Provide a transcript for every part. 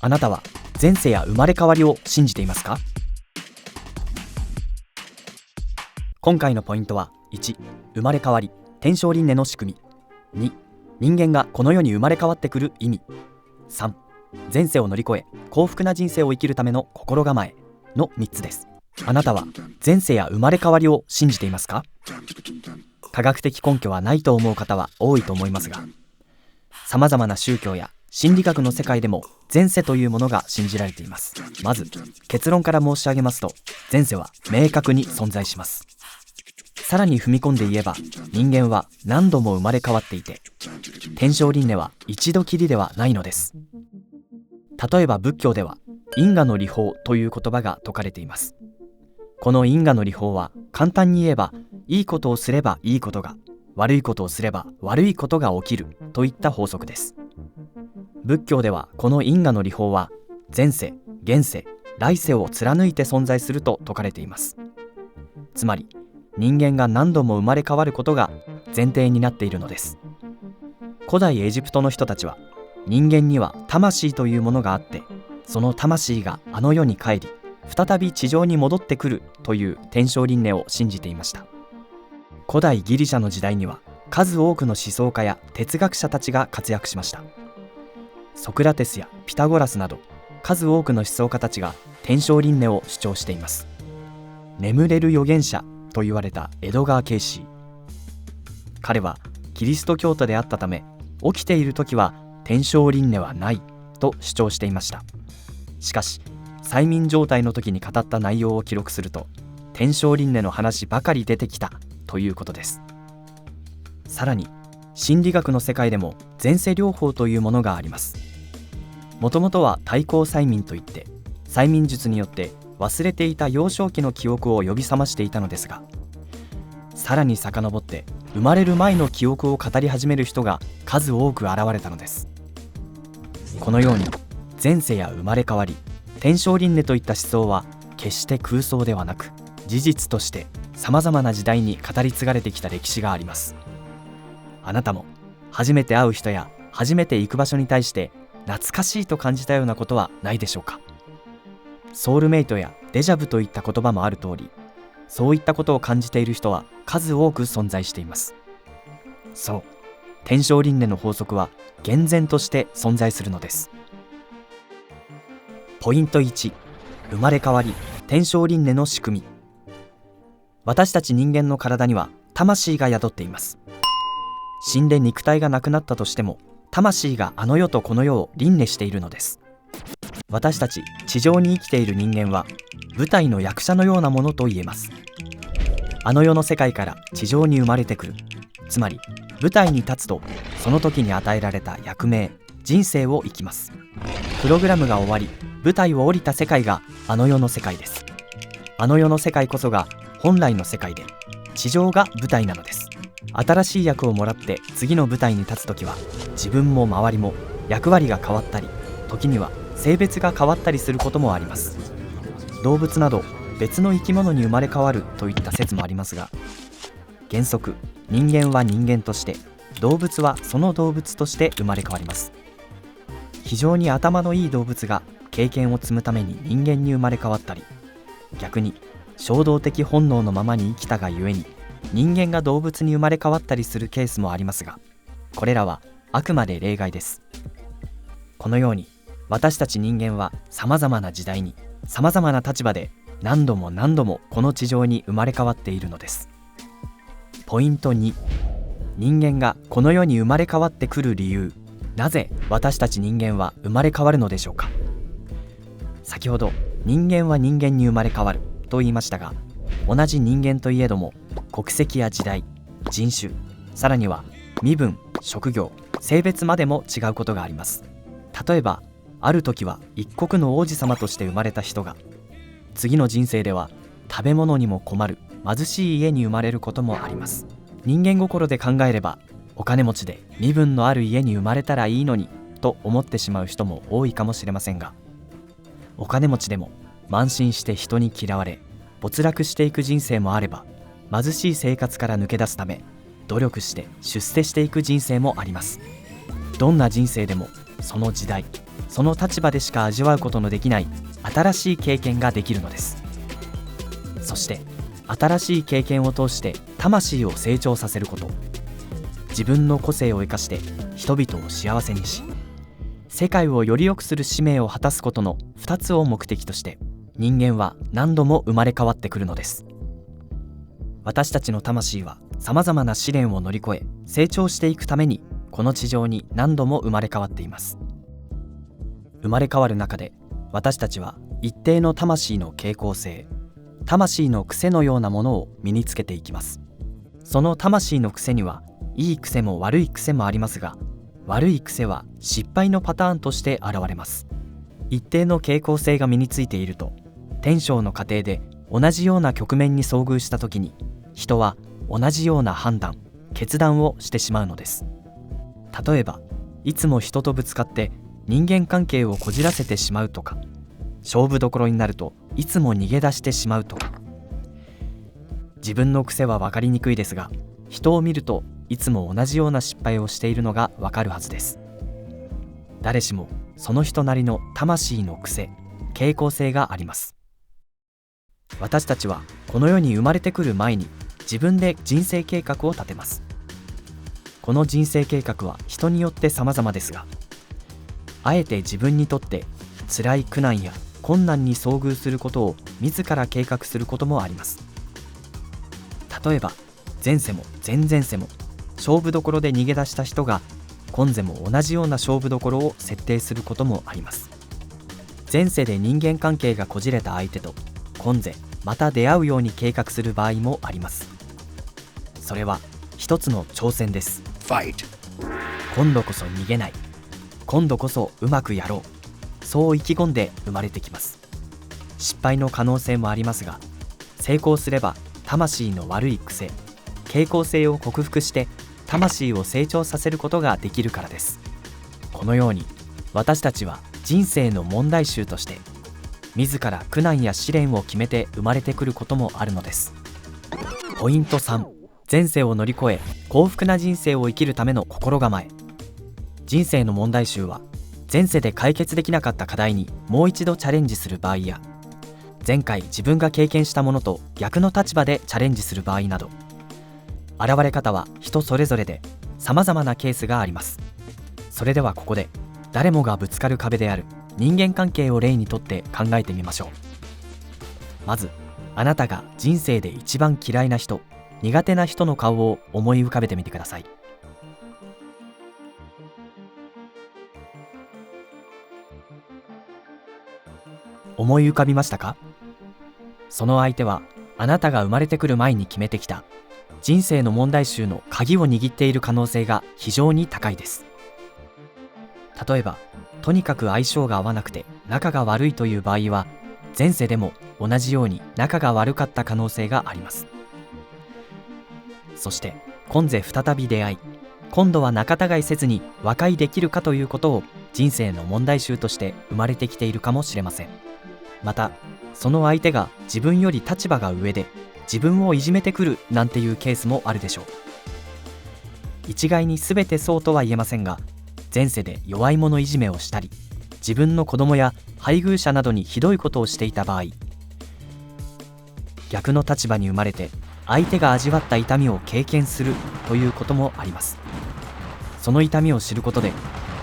あなたは前世や生まれ変わりを信じていますか？今回のポイントは1、生まれ変わり、天正輪廻の仕組み。2、人間がこの世に生まれ変わってくる意味。3、前世を乗り越え幸福な人生を生きるための心構えの3つです。あなたは前世や生まれ変わりを信じていますか？科学的根拠はないと思う方は多いと思いますが、さまざまな宗教や心理学の世界でも前世というものが信じられています。まず結論から申し上げますと、前世は明確に存在します。さらに踏み込んで言えば、人間は何度も生まれ変わっていて、天正輪廻は一度きりではないのです。例えば仏教では因果の理法という言葉が説かれています。この因果の理法は簡単に言えば、いいことをすればいいことが、悪いことをすれば悪いことが起きるといった法則です。仏教ではこの因果の理法は前世、現世、来世を貫いて存在すると説かれています。つまり人間が何度も生まれ変わることが前提になっているのです。古代エジプトの人たちは、人間には魂というものがあって、その魂があの世に帰り再び地上に戻ってくるという天正輪廻を信じていました。古代ギリシャの時代には数多くの思想家や哲学者たちが活躍しました。ソクラテスやピタゴラスなど数多くの思想家たちが天正輪廻を主張しています。眠れる預言者と言われたエドガー・ケイシー。彼はキリスト教徒であったため、起きている時は天正輪廻はないと主張していました。しかし催眠状態の時に語った内容を記録すると、天正輪廻の話ばかり出てきたということです。さらに心理学の世界でも前世療法というものがあります。もともとは対抗催眠といって、催眠術によって忘れていた幼少期の記憶を呼び覚ましていたのですが、さらに遡って生まれる前の記憶を語り始める人が数多く現れたのです。このように前世や生まれ変わり、天正輪廻といった思想は決して空想ではなく、事実としてさまざまな時代に語り継がれてきた歴史があります。あなたも初めて会う人や初めて行く場所に対して懐かしいと感じたようなことはないでしょうか？ソウルメイトやデジャブといった言葉もある通り、そういったことを感じている人は数多く存在しています。そう、天正輪廻の法則は厳然として存在するのです。ポイント1、生まれ変わり、天正輪廻の仕組み。私たち人間の体には魂が宿っています。死んで肉体がなくなったとしても、魂があの世とこの世を輪廻しているのです。私たち地上に生きている人間は舞台の役者のようなものと言えます。あの世の世界から地上に生まれてくる。つまり舞台に立つと、その時に与えられた役名、人生を生きます。プログラムが終わり、舞台を降りた世界があの世の世界です。あの世の世界こそが本来の世界で、地上が舞台なのです。新しい役をもらって次の舞台に立つときは、自分も周りも役割が変わったり、時には性別が変わったりすることもあります。動物など別の生き物に生まれ変わるといった説もありますが、原則人間は人間として、動物はその動物として生まれ変わります。非常に頭のいい動物が経験を積むために人間に生まれ変わったり、逆に衝動的本能のままに生きたがゆえに人間が動物に生まれ変わったりするケースもありますが、これらはあくまで例外です。このように私たち人間はさまざまな時代にさまざまな立場で何度も何度もこの地上に生まれ変わっているのです。ポイント2、人間がこの世に生まれ変わってくる理由。なぜ私たち人間は生まれ変わるのでしょうか？先ほど人間は人間に生まれ変わると言いましたが、同じ人間といえども国籍や時代、人種、さらには身分、職業、性別までも違うことがあります。例えばある時は一国の王子様として生まれた人が、次の人生では食べ物にも困る貧しい家に生まれることもあります。人間心で考えれば、お金持ちで身分のある家に生まれたらいいのにと思ってしまう人も多いかもしれませんが、お金持ちでも慢心して人に嫌われ没落していく人生もあれば、貧しい生活から抜け出すため努力して出世していく人生もあります。どんな人生でもその時代、その立場でしか味わうことのできない新しい経験ができるのです。そして新しい経験を通して魂を成長させること、自分の個性を生かして人々を幸せにし、世界をより良くする使命を果たすことの2つを目的として、人間は何度も生まれ変わってくるのです。私たちの魂はさまざまな試練を乗り越え成長していくために、この地上に何度も生まれ変わっています。生まれ変わる中で私たちは一定の魂の傾向性、魂の癖のようなものを身につけていきます。その魂の癖にはいい癖も悪い癖もありますが、悪い癖は失敗のパターンとして現れます。一定の傾向性が身についていると、天生の過程で同じような局面に遭遇した時に、人は同じような判断、決断をしてしまうのです。例えば、いつも人とぶつかって人間関係をこじらせてしまうとか、勝負どころになるといつも逃げ出してしまうとか。自分の癖は分かりにくいですが、人を見るといつも同じような失敗をしているのが分かるはずです。誰しもその人なりの魂の癖、傾向性があります。私たちはこの世に生まれてくる前に自分で人生計画を立てます。この人生計画は人によって様々ですが、あえて自分にとって辛い苦難や困難に遭遇することを自ら計画することもあります。例えば、前世も前々世も勝負どころで逃げ出した人が今世も同じような勝負どころを設定することもあります。前世で人間関係がこじれた相手と今世また出会うように計画する場合もあります。それは一つの挑戦です。今度こそ逃げない、今度こそうまくやろう、そう意気込んで生まれてきます。失敗の可能性もありますが、成功すれば魂の悪い癖、傾向性を克服して魂を成長させることができるからです。このように私たちは人生の問題集として自ら苦難や試練を決めて生まれてくることもあるのです。ポイント3、前世を乗り越え幸福な人生を生きるための心構え。人生の問題集は前世で解決できなかった課題にもう一度チャレンジする場合や、前回自分が経験したものと逆の立場でチャレンジする場合など、現れ方は人それぞれで様々なケースがあります。それではここで誰もがぶつかる壁である人間関係を例にとって考えてみましょう。まず、あなたが人生で一番嫌いな人、苦手な人の顔を思い浮かべてみてください。思い浮かびましたか？その相手はあなたが生まれてくる前に決めてきた人生の問題集の鍵を握っている可能性が非常に高いです。例えば、とにかく相性が合わなくて仲が悪いという場合は、前世でも同じように仲が悪かった可能性があります。そして今世再び出会い、今度は仲違いせずに和解できるかということを人生の問題集として生まれてきているかもしれません。また、その相手が自分より立場が上で自分をいじめてくるなんていうケースもあるでしょう。一概に全てそうとは言えませんが、前世で弱い者いじめをしたり、自分の子供や配偶者などにひどいことをしていた場合、逆の立場に生まれて相手が味わった痛みを経験するということもあります。その痛みを知ることで、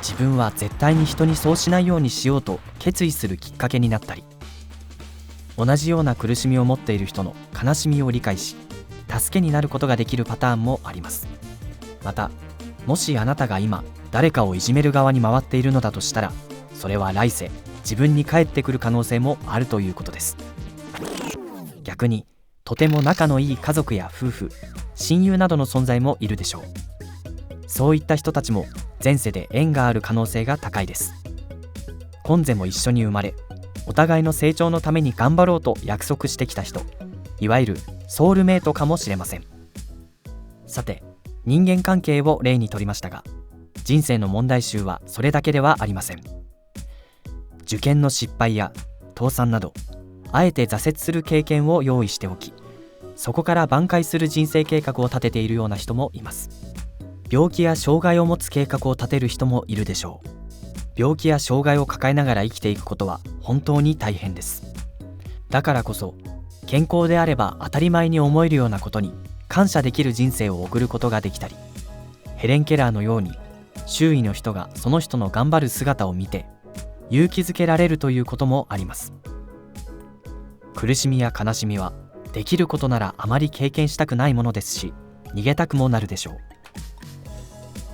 自分は絶対に人にそうしないようにしようと決意するきっかけになったり、同じような苦しみを持っている人の悲しみを理解し、助けになることができるパターンもあります。また、もしあなたが今誰かをいじめる側に回っているのだとしたら、それは来世自分に返ってくる可能性もあるということです。逆に、とても仲のいい家族や夫婦、親友などの存在もいるでしょう。そういった人たちも前世で縁がある可能性が高いです。今世も一緒に生まれ、お互いの成長のために頑張ろうと約束してきた人、いわゆるソウルメイトかもしれません。さて、人間関係を例にとりましたが、人生の問題集はそれだけではありません。受験の失敗や倒産など、あえて挫折する経験を用意しておき、そこから挽回する人生計画を立てているような人もいます。病気や障害を持つ計画を立てる人もいるでしょう。病気や障害を抱えながら生きていくことは本当に大変です。だからこそ健康であれば当たり前に思えるようなことに感謝できる人生を送ることができたり、ヘレン・ケラーのように周囲の人がその人の頑張る姿を見て勇気づけられるということもあります。苦しみや悲しみはできることならあまり経験したくないものですし、逃げたくもなるでしょ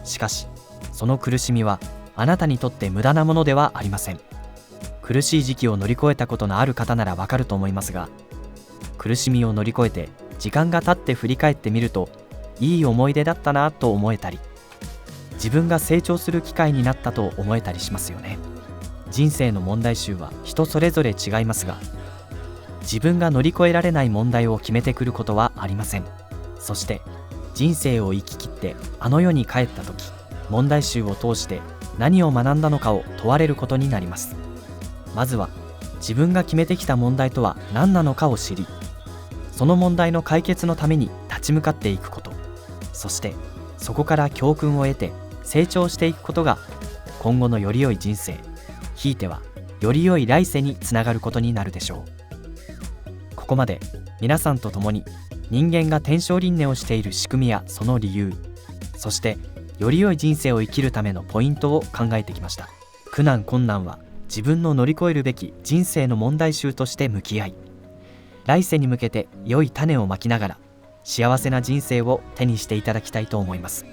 う。しかしその苦しみはあなたにとって無駄なものではありません。苦しい時期を乗り越えたことのある方ならわかると思いますが、苦しみを乗り越えて時間が経って振り返ってみると、いい思い出だったなと思えたり、自分が成長する機会になったと思えたりしますよね。人生の問題集は人それぞれ違いますが、自分が乗り越えられない問題を決めてくることはありません。そして人生を生き切ってあの世に帰った時、問題集を通して何を学んだのかを問われることになります。まずは自分が決めてきた問題とは何なのかを知り、その問題の解決のために立ち向かっていくこと、そしてそこから教訓を得て成長していくことが今後のより良い人生、ひいてはより良い来世につながることになるでしょう。ここまで皆さんと共に人間が天正輪廻をしている仕組みやその理由、そしてより良い人生を生きるためのポイントを考えてきました。苦難困難は自分の乗り越えるべき人生の問題集として向き合い、来世に向けて良い種をまきながら幸せな人生を手にしていただきたいと思います。